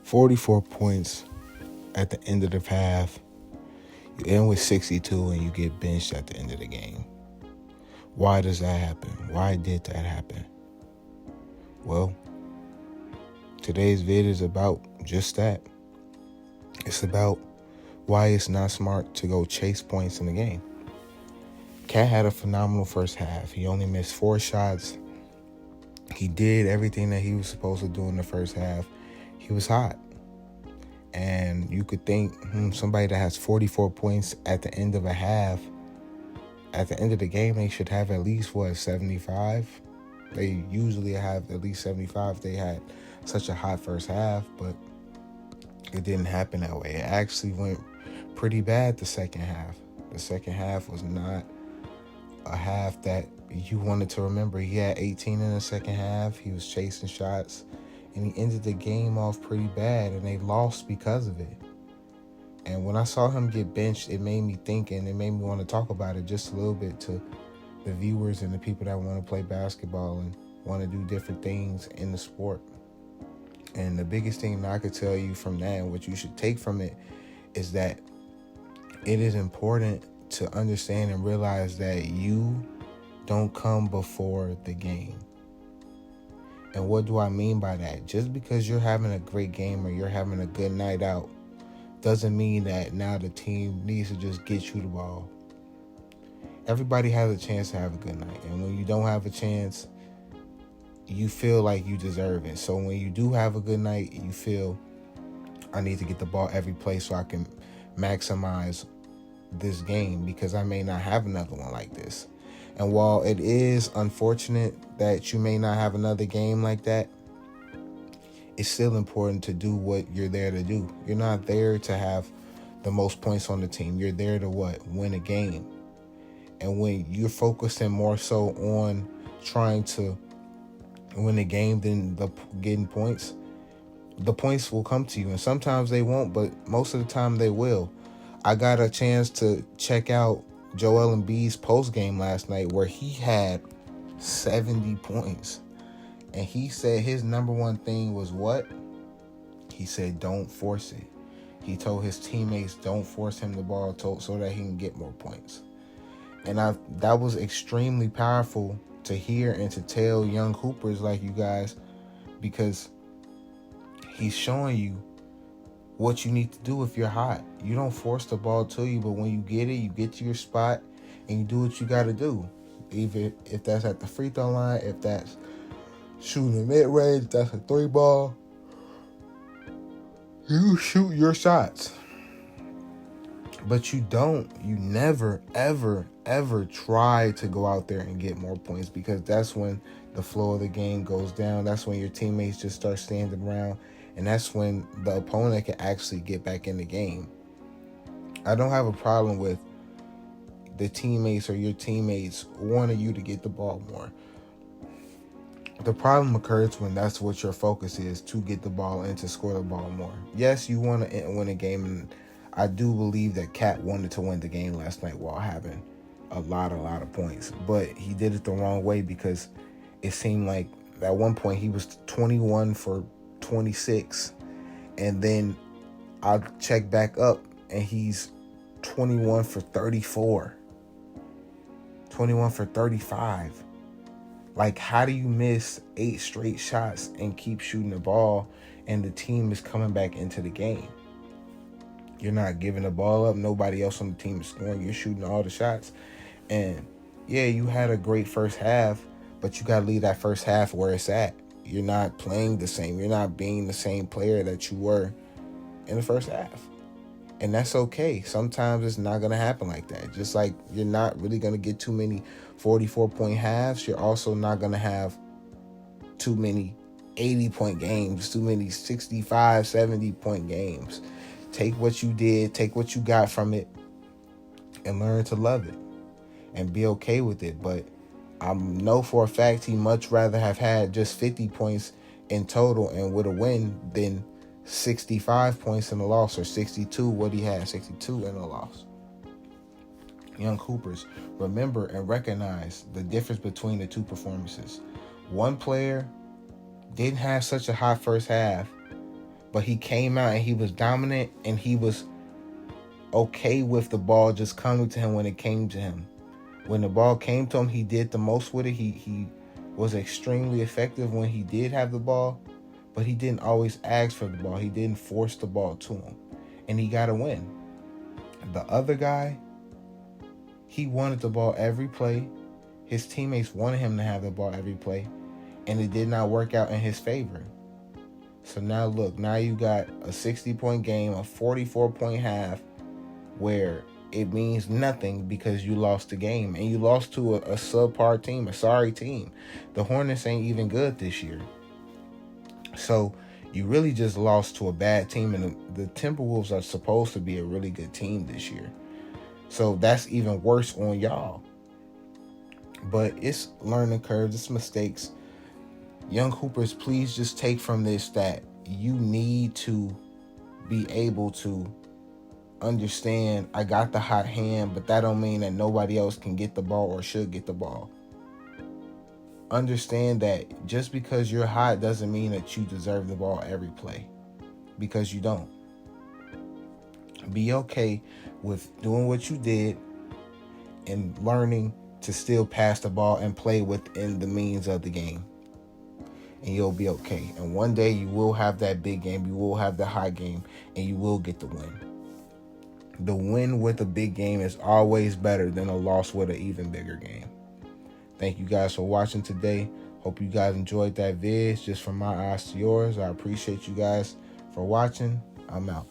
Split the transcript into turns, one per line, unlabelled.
44 points at the end of the half. You end with 62 and you get benched at the end of the game. Why does that happen? Why did that happen? Well, today's vid is about just that. It's about why it's not smart to go chase points in the game. Cat had a phenomenal first half. He only missed 4 shots. He did everything that he was supposed to do in the first half. He was hot. And you could think, somebody that has 44 points at the end of a half, at the end of the game, they should have at least, 75? They usually have at least 75. They had such a hot first half, but it didn't happen that way. It actually went pretty bad the second half. The second half was not a half that you wanted to remember. He had 18 in the second half. He was chasing shots, and he ended the game off pretty bad, and they lost because of it. And when I saw him get benched, it made me think, and it made me want to talk about it just a little bit to the viewers and the people that want to play basketball and want to do different things in the sport. And the biggest thing that I could tell you from that and what you should take from it is that it is important to understand and realize that you don't come before the game. And what do I mean by that? Just because you're having a great game or you're having a good night out doesn't mean that now the team needs to just get you the ball. Everybody has a chance to have a good night. And when you don't have a chance, you feel like you deserve it. So when you do have a good night, you feel, I need to get the ball every play so I can maximize this game because I may not have another one like this. And while it is unfortunate that you may not have another game like that, it's still important to do what you're there to do. You're not there to have the most points on the team. You're there to what? Win a game. And when you're focusing more so on trying to win a game than getting points, the points will come to you. And sometimes they won't, but most of the time they will. I got a chance to check out Joel Embiid's post-game last night where he had 70 points. And he said his number one thing was what? He said, don't force it. He told his teammates, don't force him the ball so that he can get more points. And that was extremely powerful to hear and to tell young hoopers like you guys, because he's showing you what you need to do if you're hot. You don't force the ball to you, but when you get it, you get to your spot and you do what you got to do. Even if that's at the free throw line, if that's shooting mid-range, if that's a 3-ball, you shoot your shots. But you never, ever, ever try to go out there and get more points, because that's when the flow of the game goes down. That's when your teammates just start standing around, and that's when the opponent can actually get back in the game. I don't have a problem with the teammates or your teammates wanting you to get the ball more. The problem occurs when that's what your focus is, to get the ball and to score the ball more. Yes, you want to win a game, and I do believe that Cat wanted to win the game last night while having a lot of points. But he did it the wrong way, because it seemed like at one point he was 21 for 26. And then I check back up and he's 21 for 34. 21 for 35. Like, how do you miss 8 straight shots and keep shooting the ball and the team is coming back into the game? You're not giving the ball up. Nobody else on the team is scoring. You're shooting all the shots. And yeah, you had a great first half, but you got to leave that first half where it's at. You're not playing the same. You're not being the same player that you were in the first half. And that's okay. Sometimes it's not going to happen like that. Just like you're not really going to get too many 44-point halves, you're also not going to have too many 80-point games, too many 65, 70-point games. Take what you did, take what you got from it, and learn to love it and be okay with it. But I know for a fact he much rather have had just 50 points in total and with a win than 65 points in a loss, or 62, what he had, 62 in a loss. Young hoopers, remember and recognize the difference between the two performances. One player didn't have such a hot first half, But he came out and he was dominant, and he was okay with the ball just coming to him when it came to him. When the ball came to him, he did the most with it. He was extremely effective when he did have the ball, but he didn't always ask for the ball. He didn't force the ball to him, and he got a win. The other guy, he wanted the ball every play. His teammates wanted him to have the ball every play, and it did not work out in his favor. So now look, now you got a 60-point game, a 44-point half, where it means nothing because you lost the game, and you lost to a subpar team, a sorry team. The Hornets ain't even good this year. So you really just lost to a bad team, and the Timberwolves are supposed to be a really good team this year. So that's even worse on y'all. But it's learning curves, it's mistakes. Young hoopers, please just take from this that you need to be able to understand, I got the hot hand, but that don't mean that nobody else can get the ball or should get the ball. Understand that just because you're hot doesn't mean that you deserve the ball every play, because you don't. Be okay with doing what you did and learning to still pass the ball and play within the means of the game, and you'll be okay. And one day you will have that big game, you will have the high game, and you will get the win. The win with a big game is always better than a loss with an even bigger game. Thank you guys for watching today. Hope you guys enjoyed that vid. Just from my eyes to yours, I appreciate you guys for watching. I'm out.